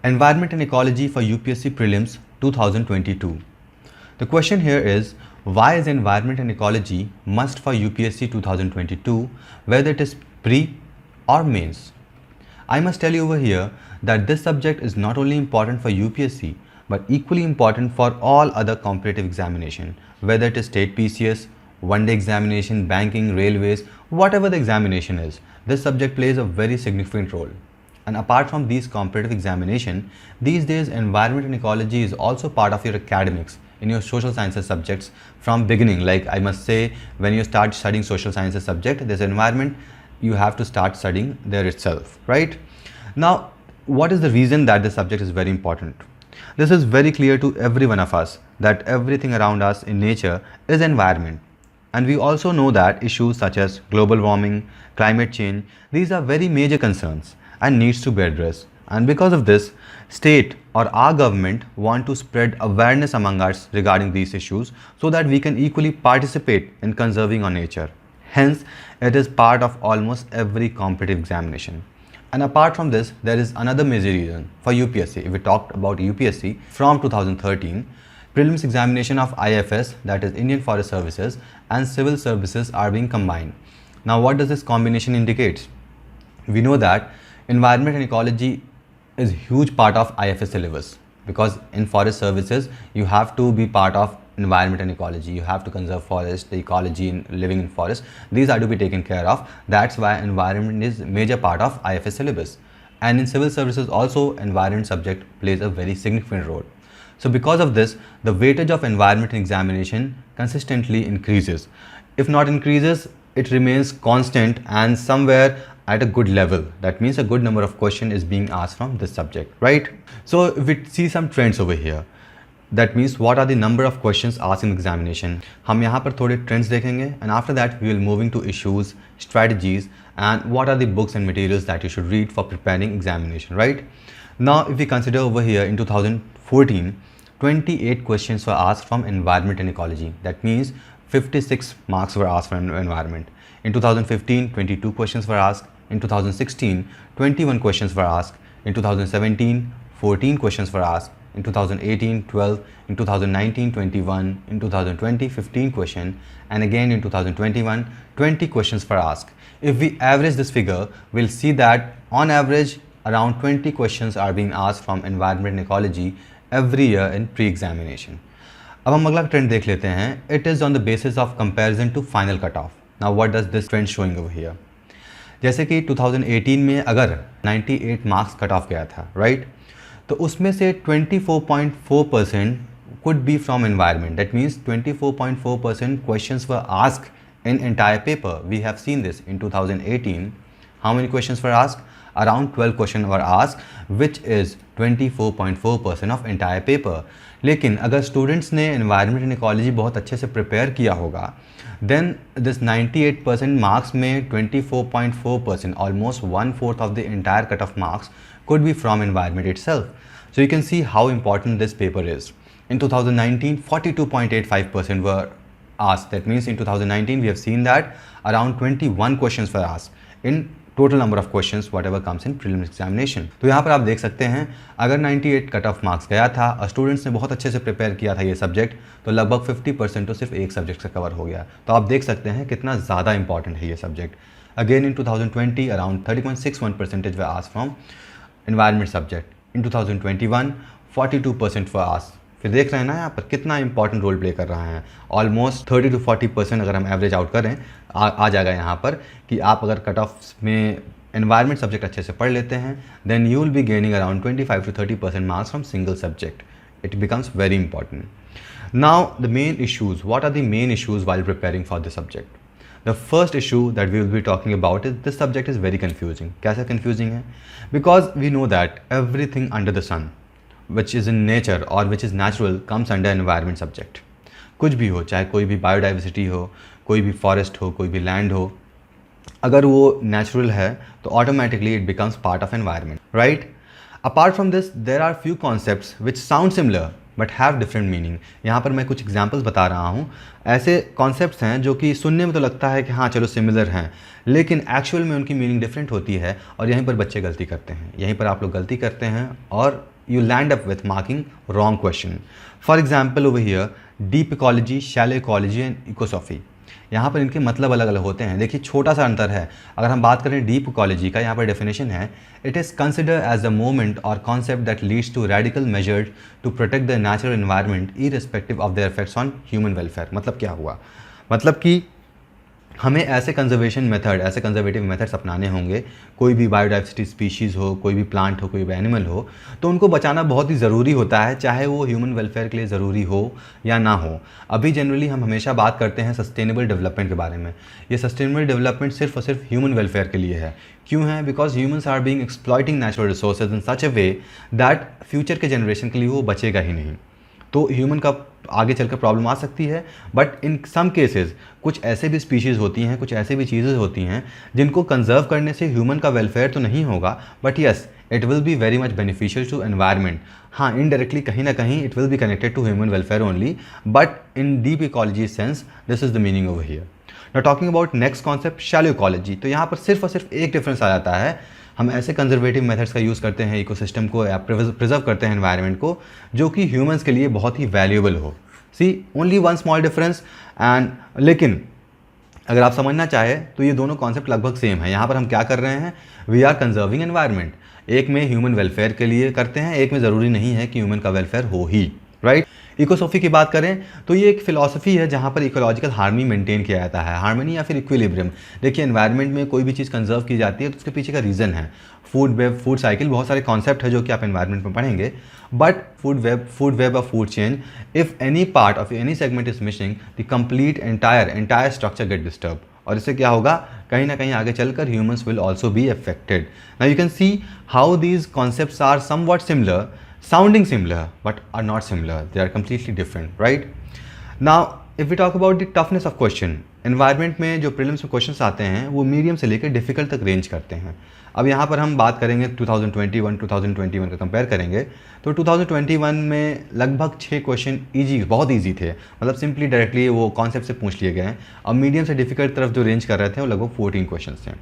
Environment and Ecology for UPSC Prelims 2022. The question here is, why is Environment and Ecology must for UPSC 2022, whether it is pre or mains? I must tell you over here that this subject is not only important for UPSC but equally important for all other competitive examination, whether it is state PCS, one-day examination, banking, railways, whatever the examination is. This subject plays a very significant role. And apart from these competitive examination, these days environment and ecology is also part of your academics in your social sciences subjects from beginning. Like I must say, when you start studying social sciences subject, this environment you have to start studying there itself, right? Now, what is the reason that this subject is very important? This is very clear to every one of us that everything around us in nature is environment. And we also know that issues such as global warming, climate change, these are very major concerns and needs to be addressed. And because of this, state or our government want to spread awareness among us regarding these issues so that we can equally participate in conserving our nature. Hence, it is part of almost every competitive examination. And apart from this, there is another major reason for UPSC. If we talked about UPSC from 2013, prelims examination of IFS, that is Indian Forest Services, and civil services are being combined. Now, what does this combination indicate? We know that environment and ecology is a huge part of IFS syllabus, because in forest services you have to be part of environment and ecology. You have to conserve forest, the ecology in living in forest. These are to be taken care of. That's why environment is a major part of IFS syllabus. And in civil services also, environment subject plays a very significant role. So because of this, the weightage of environment in examination consistently increases. If not increases, it remains constant and somewhere at a good level. That means a good number of questions is being asked from this subject, right? So if we see some trends over here, that means what are the number of questions asked in examination. हम यहाँ पर थोड़े trends देखेंगे, and after that we will moving to issues, strategies, and what are the books and materials that you should read for preparing examination, right? Now if we consider over here in 2014, 28 questions were asked from environment and ecology. That means 56 marks were asked from environment. In 2015, 22 questions were asked. In 2016, 21 questions were asked. In 2017, 14 questions were asked. In 2018, 12. In 2019, 21. In 2020, 15 questions. And again in 2021, 20 questions were asked. If we average this figure, we'll see that on average, around 20 questions are being asked from environment and ecology every year in pre-examination. अब हम अगला trend देख लेते हैं. It is on the basis of comparison to final cutoff. Now what does this trend showing over here? जैसे कि 2018 में अगर 98 मार्क्स कट ऑफ गया था, राइट? तो उसमें से 24.4% could be from environment. That means 24.4% questions were asked in entire paper. We have seen this in 2018. How many questions were asked? Around 12 questions were asked, which is 24.4% of entire paper. लेकिन अगर students ने environment and ecology बहुत अच्छे से prepare किया होगा, then this 98% marks में 24.4%, almost 1/4 of the entire cut-off marks could be from environment itself. So you can see how important this paper is. In 2019, 42.85% were asked. That means in 2019 we have seen that around 21 questions were asked in total number of questions whatever comes in preliminary examination. तो यहाँ पर आप देख सकते हैं, अगर 98 cut off marks गया था और स्टूडेंट्स ने बहुत अच्छे से प्रिपेयर किया था ये सब्जेक्ट, तो लगभग 50% तो सिर्फ एक सब्जेक्ट से कवर हो गया. तो आप देख सकते हैं कितना ज़्यादा इंपॉर्टेंट है ये subject. Again in 2020 around 30.61% were asked from environment subject. In 2021 42% were asked. फिर देख रहे हैं ना यहाँ पर कितना इंपॉर्टेंट रोल प्ले कर रहा है. ऑलमोस्ट 30 to 40% अगर हम एवरेज आउट करें आ जाएगा यहाँ पर कि आप अगर कट ऑफ में एनवायरनमेंट सब्जेक्ट अच्छे से पढ़ लेते हैं, then you will be gaining around 25 to 30% marks from single subject. It becomes very important. Now the main issues, what are the main issues while preparing for this subject? The first issue that we will be talking about is this subject is very confusing. कैसा confusing है? Because we know that everything under the sun which is in nature or which is natural comes under environment subject. कुछ भी हो, चाहे कोई भी biodiversity हो, कोई भी फॉरेस्ट हो, कोई भी लैंड हो, अगर वो नेचुरल है तो automatically it becomes part of environment, right? Apart from this there are few concepts which sound similar but have different meaning. यहाँ पर मैं कुछ एग्जांपल्स बता रहा हूँ. ऐसे कॉन्सेप्ट्स हैं जो कि सुनने में तो लगता है कि हाँ चलो सिमिलर हैं, लेकिन एक्चुअल में उनकी मीनिंग डिफरेंट होती है और यहीं पर बच्चे गलती करते हैं. यहीं पर आप लोग गलती करते हैं और you land up with marking wrong question. For example over here, deep ecology, shallow ecology and ecosophy. यहाँ पर इनके मतलब अलग अलग होते हैं. देखिए छोटा सा अंतर है. अगर हम बात करें डीप इकोलॉजी का, यहाँ पर डेफिनेशन है, it is consider as a movement और concept that leads to radical measured to protect the natural environment irrespective of their effects on human welfare. मतलब क्या हुआ? मतलब कि हमें ऐसे कंजर्वेशन मेथड, ऐसे कंजर्वेटिव मेथड्स अपनाने होंगे. कोई भी बायोडाइवर्सिटी स्पीशीज़ हो, कोई भी प्लांट हो, कोई भी एनिमल हो, तो उनको बचाना बहुत ही ज़रूरी होता है, चाहे वो ह्यूमन वेलफेयर के लिए ज़रूरी हो या ना हो. अभी जनरली हम हमेशा बात करते हैं सस्टेनेबल डेवलपमेंट के बारे में. ये सस्टेनेबल डेवलपमेंट सिर्फ और सिर्फ ह्यूमन वेलफेयर के लिए है. क्यों है? Because humans are being exploiting natural resources in such a way that future के जनरेशन के लिए वो बचेगा ही नहीं. तो ह्यूमन का आगे चलकर प्रॉब्लम आ सकती है. बट इन सम केसेस कुछ ऐसे भी स्पीशीज़ होती हैं, कुछ ऐसे भी चीज़ें होती हैं जिनको कंजर्व करने से ह्यूमन का वेलफेयर तो नहीं होगा, but yes it will be very much beneficial to environment. हाँ, इनडायरेक्टली कहीं ना कहीं it will be connected to human welfare only, but in deep ecology sense this is the meaning over here. Now talking about next concept, shallow ecology. तो यहाँ पर सिर्फ और सिर्फ एक डिफरेंस आ जाता है. हम ऐसे कंजर्वेटिव मेथड्स का यूज़ करते हैं इकोसिस्टम को या प्रिजर्व करते हैं एनवायरनमेंट को, जो कि ह्यूमंस के लिए बहुत ही वैल्यूएबल हो. See only one small difference. And लेकिन अगर आप समझना चाहें तो ये दोनों कॉन्सेप्ट लगभग सेम है. यहाँ पर हम क्या कर रहे हैं? We are conserving environment. एक में ह्यूमन वेलफेयर के लिए करते हैं, एक में ज़रूरी नहीं है कि ह्यूमन का वेलफेयर हो ही. राइट. इकोसॉफी की बात करें तो ये एक फिलॉसफी है जहाँ पर इकोलॉजिकल हार्मनी मेंटेन किया जाता है. हार्मनी या फिर इक्विलिब्रियम. देखिए एनवायरनमेंट में कोई भी चीज़ कंजर्व की जाती है तो उसके पीछे का रीज़न है. फूड वेब, फूड साइकिल, बहुत सारे कॉन्सेप्ट है जो कि आप एनवायरनमेंट में पढ़ेंगे. बट फूड वेब और food chain, if any part of any segment is missing the complete entire structure get disturb. और इससे क्या होगा? कहीं ना कहीं आगे चलकर humans will also be affected. Now you can see how these concepts are somewhat similar, sounding similar but are not similar. They are completely different, right? Now if we talk about the toughness of question, environment में जो prelims में questions आते हैं वो medium से लेकर difficult तक range करते हैं. अब यहाँ पर हम बात करेंगे 2021 का कंपेयर करेंगे तो 2021 में लगभग 6 क्वेश्चन ईजी, बहुत ईजी थे. मतलब सिंपली डायरेक्टली वो कॉन्सेप्ट से पूछ लिए गए हैं. अब मीडियम से डिफिकल्ट तरफ जो रेंज कर रहे थे वो लगभग 14 क्वेश्चन थे.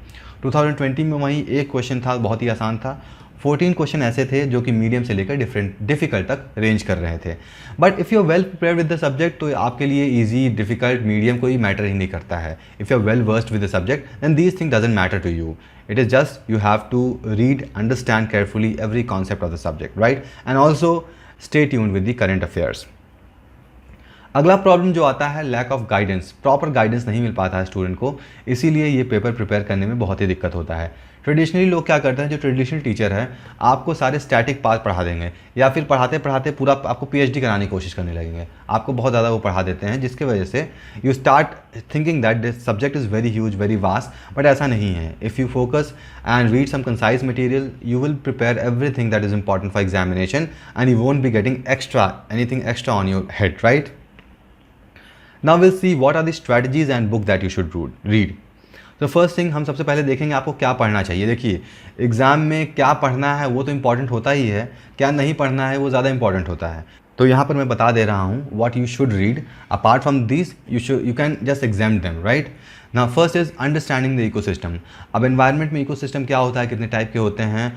2020 में वहीं एक क्वेश्चन था बहुत ही आसान था. 14 क्वेश्चन ऐसे थे जो कि मीडियम से लेकर डिफिकल्ट तक रेंज कर रहे थे. But if you are well prepared with the subject तो आपके लिए इजी, डिफिकल्ट, मीडियम कोई मैटर ही नहीं करता है. If you are well versed with the subject then these thing doesn't matter to you. It is just you have to read, understand carefully every concept of the subject, right? And also stay tuned with the current affairs. अगला problem जो आता है lack of guidance. Proper guidance नहीं मिल पाता है student को, इसीलिए ये पेपर प्रिपेयर करने में बहुत ही दिक्कत होता है. ट्रेडिशनली लोग क्या करते हैं, जो ट्रेडिशनल टीचर है आपको सारे स्टैटिक पार्ट पढ़ा देंगे या फिर पढ़ाते पढ़ाते पूरा आपको पीएचडी कराने की कोशिश करने लगेंगे. आपको बहुत ज़्यादा वो पढ़ा देते हैं जिसकी वजह से you start thinking that this subject is very huge, very vast. But ऐसा नहीं है. If you focus and read some concise material you will prepare everything that is important for examination and you won't be getting anything extra on your head, right? Now we'll see what are the strategies and book that you should read. तो first thing हम सबसे पहले देखेंगे आपको क्या पढ़ना चाहिए. देखिए एग्ज़ाम में क्या पढ़ना है वो तो इम्पॉर्टेंट होता ही है, क्या नहीं पढ़ना है वो ज़्यादा इंपॉर्टेंट होता है. तो यहाँ पर मैं बता दे रहा हूँ what you should read. Apart from these you can just exempt them, right? Now first is understanding the ecosystem. अब एनवायरनमेंट में इकोसिस्टम क्या होता है, कितने टाइप के होते हैं,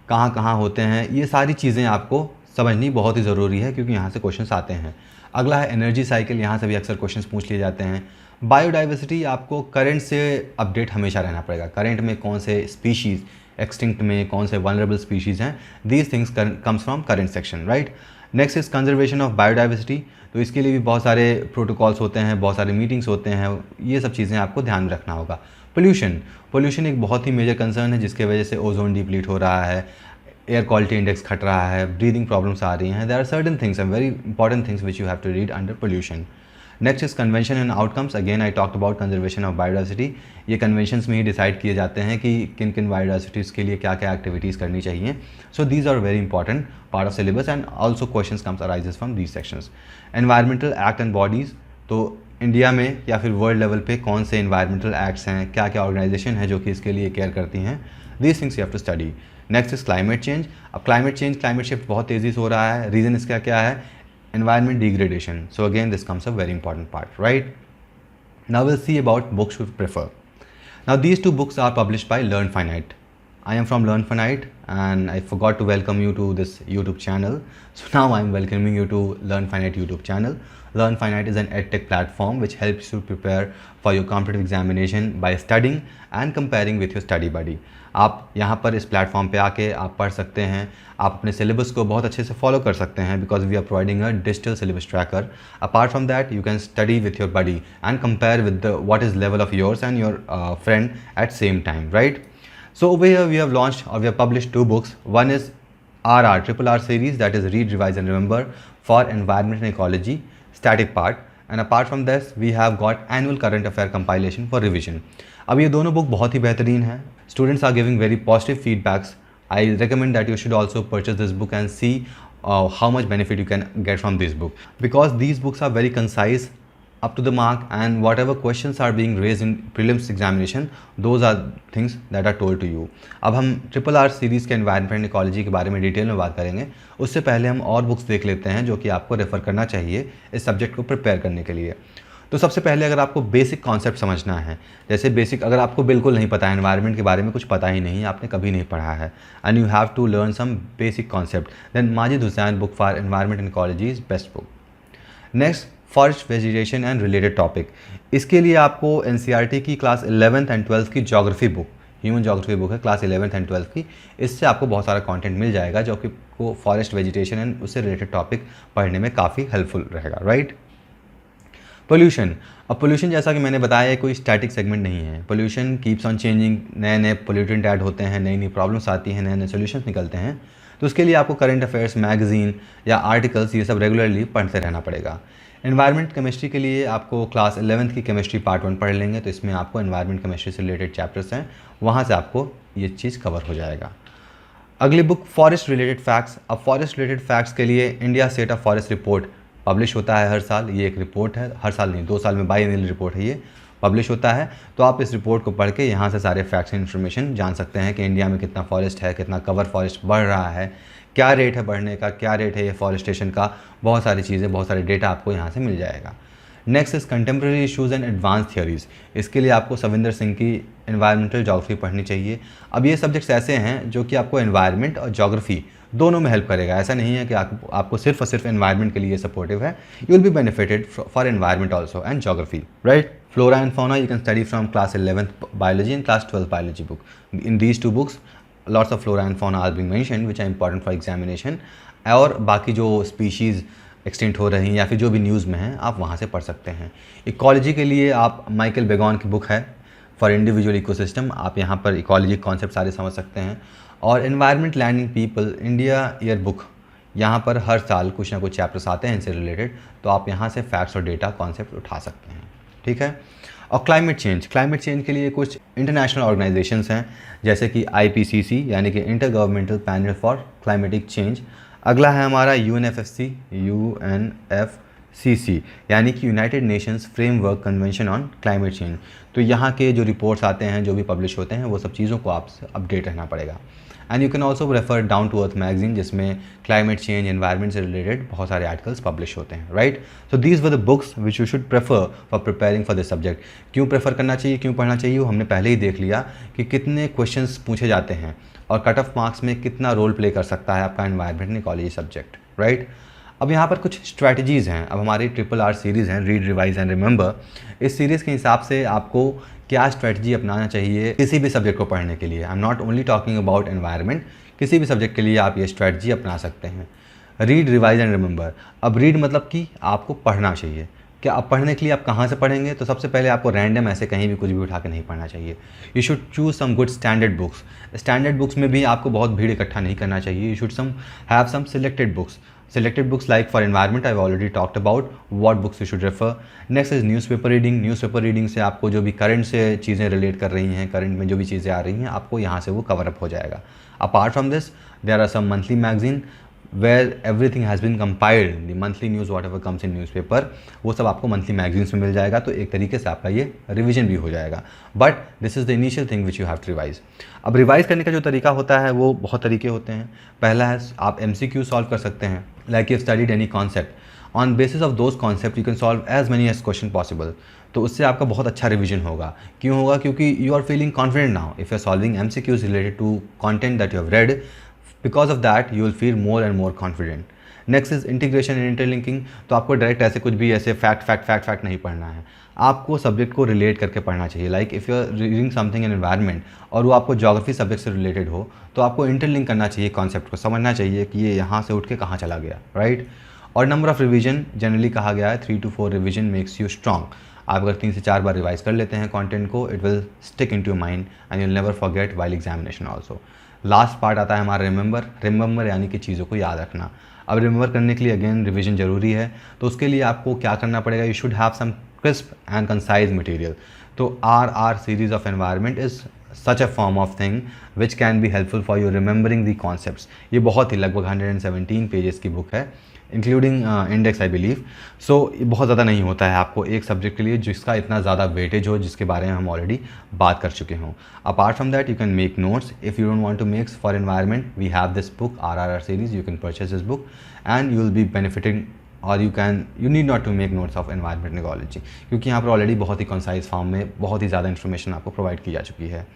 कहाँ कहाँ होते हैं, ये सारी चीज़ें आपको समझनी बहुत ही ज़रूरी है क्योंकि यहाँ से क्वेश्चंस आते हैं. अगला है एनर्जी साइकिल, यहाँ से भी अक्सर क्वेश्चंस पूछ लिए जाते हैं. बायोडाइवर्सिटी, आपको करंट से अपडेट हमेशा रहना पड़ेगा. करंट में कौन से स्पीशीज़ एक्सटिंक्ट में, कौन से वनरेबल स्पीशीज़ हैं, these things comes from current section, right? Next is conservation of biodiversity. तो इसके लिए भी बहुत सारे प्रोटोकॉल्स होते हैं, बहुत सारे मीटिंग्स होते हैं, ये सब चीज़ें आपको ध्यान में रखना होगा. पोल्यूशन एक बहुत ही मेजर कंसर्न है जिसके वजह से ओजोन डिप्लीट हो रहा है, एयर क्वालिटी इंडेक्स घट रहा है, ब्रीदिंग प्रॉब्लम्स आ रही हैं. There are certain things and very important things which you have to read under pollution. Next is convention and outcomes. Again I talked about conservation of biodiversity. ये conventions में ही decide किए जाते हैं कि किन किन बायोडाइवर्सिटीज़ के लिए क्या क्या एक्टिविटीज़ करनी चाहिए. So these are very important part of syllabus and also questions comes arises from these sections. Environmental act and bodies. तो इंडिया में या फिर वर्ल्ड लेवल पे कौन से एनवायरमेंटल एक्ट्स हैं, क्या क्या ऑर्गेनाइजेशन है जो कि इसके लिए केयर करती हैं, these things you have to study. Next is climate change. अब क्लाइमेट शिफ्ट बहुत तेज़ी से हो रहा है. रीज़न इसका क्या है? Environment degradation. So again this comes a very important part, right? Now will see about books to prefer. Now these 2 books are published by Learn Finite. I am from LearnFinite and I forgot to welcome you to this YouTube channel. So now I am welcoming you to LearnFinite YouTube channel. LearnFinite is an edtech platform which helps you prepare for your competitive examination by studying and comparing with your study buddy. आप यहाँ पर इस platform पे आके आप पढ़ सकते हैं, आप अपने सिलेबस को बहुत अच्छे से फॉलो कर सकते हैं because we are providing a digital syllabus tracker. Apart from that you can study with your buddy and compare with what is level of yours and your friend at same time, right? So over here we have launched or we have published 2 books. One is RR series, that is Read, Revise and Remember for Environment and Ecology, static part. And apart from this we have got Annual Current Affair compilation for revision. अब ये दोनों book बहुत ही बेहतरीन हैं. Students are giving very positive feedbacks. I recommend that you should also purchase this book and see how much benefit you can get from this book, because these books are very concise, up to the mark, and whatever questions are being raised in prelims examination, those are things that are told to you. अब हम RRR series के environment ecology के बारे में detail में बात करेंगे. उससे पहले हम और बुक्स देख लेते हैं जो कि आपको रेफ़र करना चाहिए इस सब्जेक्ट को प्रिपेयर करने के लिए. तो सबसे पहले अगर आपको बेसिक कॉन्सेप्ट समझना है, जैसे बेसिक अगर आपको बिल्कुल नहीं पता है, एनवायरनमेंट के बारे में कुछ पता ही नहीं, आपने कभी नहीं पढ़ा है, and you have to learn some basic concept, then Majid Hussain book for environment and ecology is best book. Next, forest vegetation and related topic. इसके लिए आपको NCERT की क्लास 11th एंड 12th की geography book, human geography book है class 11th and 12th की, इससे आपको बहुत सारा कंटेंट मिल जाएगा जो कि आपको फॉरेस्ट वेजिटेशन एंड उससे रिलेटेड टॉपिक पढ़ने में काफ़ी हेल्पफुल रहेगा, राइट. पोल्यूशन. अब पोल्यूशन जैसा कि मैंने बताया कोई स्टैटिक सेगमेंट नहीं है. पोल्यूशन कीप्स ऑन चेंजिंग, नए नए पोल्यूटेंट ऐड होते हैं, नई नई प्रॉब्लम्स आती हैं, नए नए सोल्यूशंस निकलते हैं. तो उसके लिए आपको करंट अफेयर्स, मैगजीन या आर्टिकल्स ये सब रेगुलरली पढ़ते रहना पड़ेगा. एनवायरनमेंट केमिस्ट्री के लिए आपको क्लास 11th की केमिस्ट्री पार्ट 1 पढ़ लेंगे, तो इसमें आपको एनवायरनमेंट केमिस्ट्री से रिलेटेड चैप्टर्स हैं, वहाँ से आपको ये चीज़ कवर हो जाएगा. अगली बुक फॉरेस्ट रिलेटेड फैक्ट्स. अब फॉरेस्ट रिलेटेड फैक्ट्स के लिए India state of forest report publish होता है हर साल. ये एक रिपोर्ट है, हर साल नहीं 2 साल में बाईएनुअल रिपोर्ट है, ये पब्लिश होता है. तो आप इस रिपोर्ट को पढ़ के यहाँ से सारे फैक्ट्स एंड इन्फॉर्मेशन जान सकते हैं कि इंडिया में कितना फॉरेस्ट है, कितना कवर फॉरेस्ट बढ़ रहा है, क्या रेट है बढ़ने का, क्या रेट है ये फॉरेस्टेशन का, बहुत सारी चीज़ें, बहुत सारे डेटा आपको यहाँ से मिल जाएगा. Next is contemporary issues and advance theories. इसके लिए आपको सविंदर सिंह की एनवायरमेंटल जोग्राफी पढ़नी चाहिए. अब ये सब्जेक्ट्स ऐसे हैं जो कि आपको एनवायरनमेंट और जोग्राफी दोनों में हेल्प करेगा. ऐसा नहीं है कि आपको सिर्फ और सिर्फ एनवायरनमेंट के लिए सपोर्टिव है. You will be benefited for environment also and geography, right. Flora and fauna you can study from class 11th biology and class 12th biology book. In these 2 books lots of flora and fauna are being mentioned which are important for examination. और बाकी जो species extinct हो रही हैं या फिर जो भी न्यूज़ में हैं आप वहाँ से पढ़ सकते हैं. इकोलॉजी के लिए आप माइकल बेगॉन की बुक है फॉर इंडिविजुअल इकोसिस्टम, आप यहाँ पर इकोलॉजी कॉन्सेप्ट सारे समझ सकते हैं. और environment, land and people India year book, यहाँ पर हर साल कुछ ना कुछ चैप्टर्स आते हैं इनसे रिलेटेड, तो आप यहाँ से फैक्ट्स और डेटा कॉन्सेप्ट उठा सकते हैं, ठीक है. और क्लाइमेट चेंज के लिए कुछ इंटरनेशनल ऑर्गेनाइजेशंस हैं जैसे कि IPCC यानी कि inter governmental panel for climatic change. अगला है हमारा UNFCCC यानी कि United Nations framework convention on climate change. तो यहाँ के जो रिपोर्ट्स आते हैं, जो भी पब्लिश होते हैं, वो सब चीज़ों को आपसे अपडेट रहना पड़ेगा. And you can also refer down to earth magazine जिसमें क्लाइमेट चेंज, एनवायरनमेंट से रिलेटेड बहुत सारे आर्टिकल्स पब्लिश होते हैं, right. So these were the books which you should prefer for preparing for this subject. क्यों prefer करना चाहिए, क्यों पढ़ना चाहिए, वो हमने पहले ही देख लिया कि कितने क्वेश्चंस पूछे जाते हैं और कट ऑफ मार्क्स में कितना रोल प्ले कर सकता है आपका environment and ecology subject, right. अब यहाँ पर कुछ स्ट्रैटेजीज़ हैं. अब हमारी RRR सीरीज़ हैं, रीड, रिवाइज एंड रिमेंबर. इस सीरीज़ के हिसाब से आपको क्या स्ट्रैटेजी अपनाना चाहिए किसी भी सब्जेक्ट को पढ़ने के लिए. I am not only talking about environment, किसी भी सब्जेक्ट के लिए आप ये स्ट्रैटेजी अपना सकते हैं. Read, revise and remember. अब रीड मतलब कि आपको पढ़ना चाहिए. क्या अब पढ़ने के लिए आप कहाँ से पढ़ेंगे, तो सबसे पहले आपको रैंडम ऐसे कहीं भी कुछ भी उठा के नहीं पढ़ना चाहिए. You should choose some good standard books. Standard books में भी आपको बहुत भीड़ इकट्ठा नहीं करना चाहिए. You should have some selected books. Selected books like for environment I've already talked about what books you should refer. Next is newspaper reading. Newspaper reading से आपको जो भी करंट से चीज़ें रिलेट कर रही हैं, करंट में जो भी चीज़ें आ रही हैं, आपको यहाँ से वो कवर अप हो जाएगा. Apart from this, there are some monthly magazine where everything has been compiled. The monthly news whatever comes in newspaper, वो सब आपको monthly magazines में मिल जाएगा. तो एक तरीके से आपका ये रिविजन भी हो जाएगा. But this is the initial thing which you have to revise. अब रिवाइज करने का जो तरीका होता है वो बहुत तरीके होते हैं. पहला है आप MCQ सॉल्व कर सकते हैं. Like you've studied any concept, on basis of those concepts you can solve as many as question possible. तो उससे आपका बहुत अच्छा रिवीजन होगा। क्यों होगा? क्योंकि you are feeling confident now if you are solving MCQs related to content that you have read, because of that you will feel more and more confident. Next is integration and interlinking. तो आपको direct ऐसे कुछ भी ऐसे fact नहीं पढ़ना है, आपको सब्जेक्ट को रिलेट करके पढ़ना चाहिए। Like if you are reading something in environment और वो आपको ज्योग्राफी सब्जेक्ट से रिलेटेड हो, तो आपको इंटरलिंक करना चाहिए, कॉन्सेप्ट को समझना चाहिए कि ये यहाँ से उठ के कहाँ चला गया, राइट। और नंबर ऑफ रिवीजन जनरली कहा गया है 3 to 4 revision makes you strong. आप अगर 3 से 4 बार रिवाइज कर लेते हैं कंटेंट को, it will stick in to your mind and you'll never forget while examination also. Last part आता है हमारा रिमेंबर यानी कि चीज़ों को याद रखना। अब रिमेंबर करने के लिए अगेन रिवीजन ज़रूरी है, तो उसके लिए आपको क्या करना पड़ेगा? You should have some crisp and concise material. तो RR series of environment is such a form of thing which can be helpful for you remembering the concepts. ये बहुत ही लगभग 117 पेजेस की बुक है, including index I believe. So बहुत ज़्यादा नहीं होता है आपको एक सब्जेक्ट के लिए जिसका इतना ज़्यादा वेटेज हो, जिसके बारे में हम ऑलरेडी बात कर चुके हों। Apart from that you can make notes if you don't want to make for environment, we have this book RRR series, you can purchase this book and you will be benefiting, और you need not to make notes of environment ecology, क्योंकि यहाँ पर already बहुत ही concise form में बहुत ही ज़्यादा information आपको provide की जा चुकी है।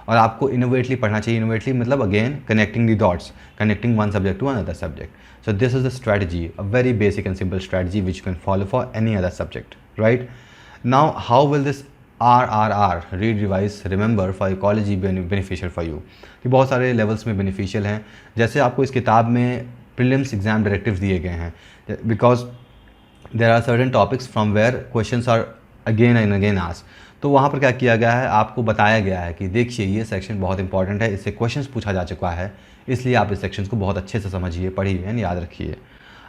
और आपको इनोवेटली पढ़ना चाहिए। इनोवेटली मतलब again connecting the dots, connecting one subject to another subject. So this is the strategy, a very basic and simple strategy which you can follow for any other subject, right. Now how will this RRR read revise remember for ecology beneficial for you? कि बहुत सारे levels में beneficial हैं। जैसे आपको इस किताब में प्रीलिम्स एग्जाम डायरेक्टिव्स दिए गए हैं, because there are certain topics from where questions are again and again asked. तो वहाँ पर क्या किया गया है, आपको बताया गया है कि देखिए ये सेक्शन बहुत इंपॉर्टेंट है, इससे क्वेश्चंस पूछा जा चुका है, इसलिए आप इस सेक्शन को बहुत अच्छे से समझिए, पढ़िए एंड याद रखिए।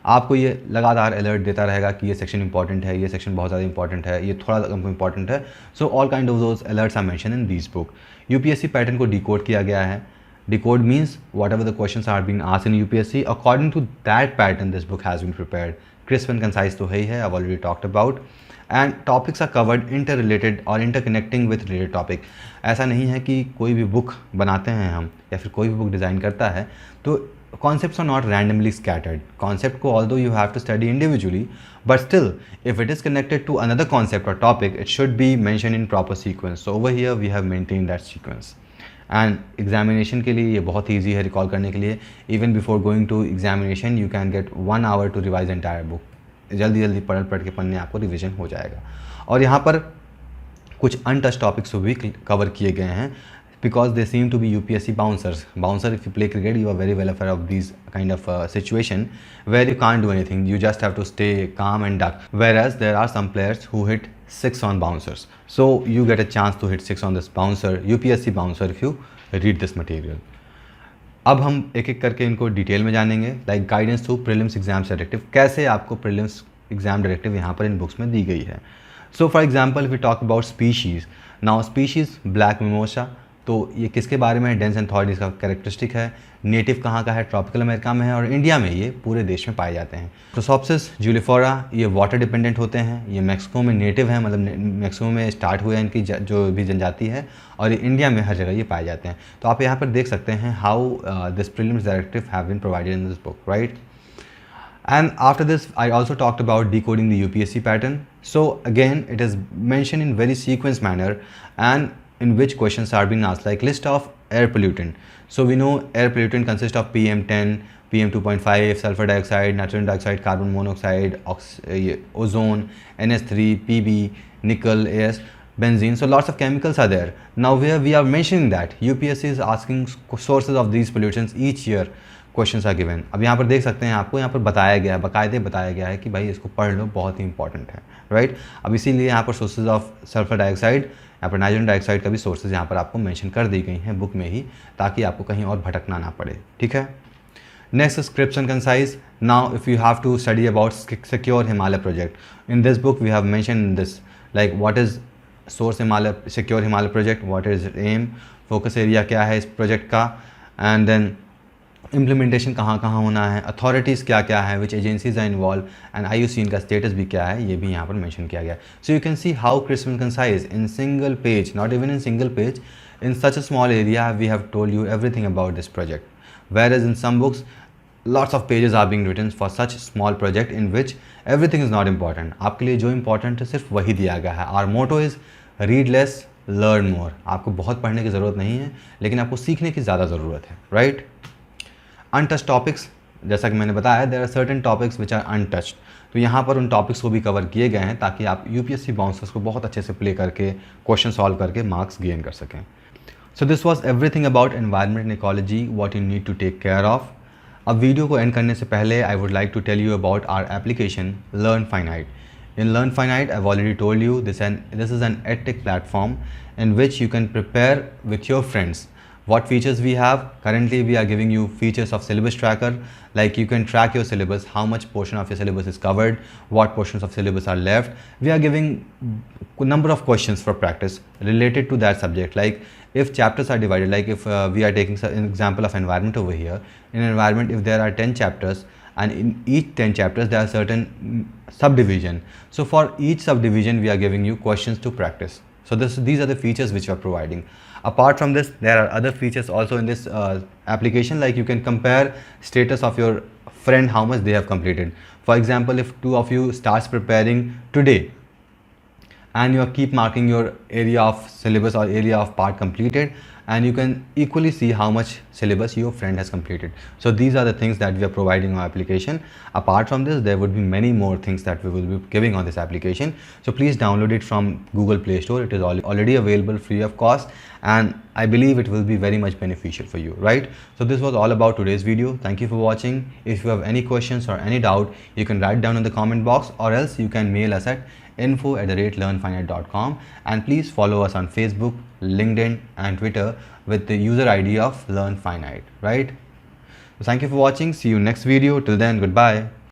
आपको ये लगातार अलर्ट देता रहेगा कि ये सेक्शन इंपॉर्टेंट है, ये सेक्शन बहुत ज़्यादा इंपॉर्टेंट है, ये थोड़ा कम इंपॉर्टेंट है। So all kind of those alerts are mention in this book. UPSC pattern को डिकोड किया गया है। Decode means whatever the questions are being asked in UPSC according to that pattern this book has been prepared. Crisp and concise तो है ही है, I already talked about, and topics are covered interrelated और interconnecting with related topic. ऐसा नहीं है कि कोई भी बुक बनाते हैं हम या फिर कोई भी बुक डिज़ाइन करता है तो concepts are not randomly scattered. Concept को although you have to study individually, but still if it is connected to another concept or topic, it should be mentioned in proper sequence. So over here we have maintained that sequence. And examination के लिए ये बहुत easy है recall करने के लिए. Even before going to examination, you can get 1 hour to revise entire book. जल्दी जल्दी पढ़ के पढ़ने आपको रिविजन हो जाएगा। और यहाँ पर कुछ अनटच टॉपिक्स भी कवर किए गए हैं, because they seem to be UPSC bouncers. Bouncer, if you play cricket, you are very well aware of these kind of situation where you can't do anything. You just have to stay calm and duck. Whereas there are some players who hit 6 on bouncers. So you get a chance to hit 6 on this bouncer, UPSC bouncer, if you read this material. अब हम एक एक करके इनको detail में जानेंगे। Like guidance through prelims exam directive, कैसे आपको प्रीलिम्स एग्जाम डायरेक्टिव यहाँ पर इन बुक्स में दी गई है। So for example we talk about species. Now species black mimosa, तो ये किसके बारे में? डेंस एंथोइड इसका कैरेक्टरिस्टिक है। नेटिव कहाँ का है? ट्रॉपिकल अमेरिका में है, और इंडिया में ये पूरे देश में पाए जाते हैं। प्रोसोप्सिस जूलिफोरा, ये वाटर डिपेंडेंट होते हैं, ये मैक्सिको में नेटिव है, मतलब मैक्सिको में स्टार्ट हुए हैं इनकी जो भी जनजाति है, और ये इंडिया में हर जगह ये पाए जाते हैं। तो आप यहाँ पर देख सकते हैं how this prelims directive have been provided in this book, right. And after this, I also talked about decoding the UPSC pattern. So again, it is mentioned in very sequence manner, and in which questions are being asked, like list of air pollutant. So we know air pollutant consists of PM10, PM2.5, sulfur dioxide, nitrogen dioxide, carbon monoxide, ozone, NS3, PB, nickel, AS, benzene. So lots of chemicals are there. Now where we are mentioning that UPSC is asking sources of these pollutants each year. Questions are given. अब यहाँ पर देख सकते हैं, आपको यहाँ पर बताया गया है, बाकायदे बताया गया है कि भाई इसको पढ़ लो, बहुत ही इंपॉर्टेंट है, राइट। अब इसीलिए यहाँ पर सोर्सेज ऑफ सल्फर डाइऑक्साइड, यहाँ पर नाइट्रोजन डाइऑक्साइड का भी सोर्सेज यहाँ पर आपको मेंशन कर दी गई हैं बुक में ही, ताकि आपको कहीं और भटकना ना पड़े, ठीक है। Next scripts and concise. Now if you have to study about secure Himalaya project, in this book we have mention this, like what is source Himalaya, secure Himalaya project, what is aim, focus area क्या है इस project का, and then implementation कहाँ कहाँ होना है, authorities क्या क्या है, which agencies are involve, and IUCN इनका स्टेटस भी क्या है, ये भी यहाँ पर मेंशन किया गया है। So you can see how crisp and concise in single page, not even in single page, in such a small area we have told you everything about this project, whereas in some books lots of pages are being written for such small project in which everything is not important. आपके लिए जो important है सिर्फ वही दिया गया है. Our motto is read less, learn more. आपको बहुत पढ़ने की ज़रूरत नहीं है, लेकिन आपको सीखने की ज़्यादा ज़रूरत है, right? Untouched topics, जैसा कि मैंने बताया, there are certain topics which are untouched. तो यहाँ पर उन टॉपिक्स को भी कवर किए गए हैं ताकि आप यूपीएससी बाउंसर्स को बहुत अच्छे से प्ले करके क्वेश्चन सॉल्व करके मार्क्स गेन कर सकें. So this was everything about environment and ecology what you need to take care of. अब वीडियो को एंड करने से पहले I would like to tell you about our application Learn Finite. In Learn Finite, I've already told you this is an edtech platform in which you can prepare with your friends. What features we have? Currently, we are giving you features of syllabus tracker, like you can track your syllabus, how much portion of your syllabus is covered, what portions of syllabus are left. We are giving number of questions for practice related to that subject, like if chapters are divided, like if we are taking an example of environment over here. In environment, if there are 10 chapters, and in each 10 chapters there are certain subdivision. So for each subdivision we are giving you questions to practice. So these are the features which we are providing. Apart from this, there are other features also in this application, like you can compare status of your friend, how much they have completed. For example, if two of you starts preparing today and you keep marking your area of syllabus or area of part completed, and you can equally see how much syllabus your friend has completed. So these are the things that we are providing on our application. Apart from this, there would be many more things that we will be giving on this application. So please download it from Google Play Store. It is already available free of cost, and I believe it will be very much beneficial for you, right? So this was all about today's video. Thank you for watching. If you have any questions or any doubt, you can write down in the comment box, or else you can mail us at info@learnfinite.com, and please follow us on Facebook, LinkedIn and Twitter with the user ID of Learn Finite, right? So thank you for watching. See you next video. Till then, goodbye.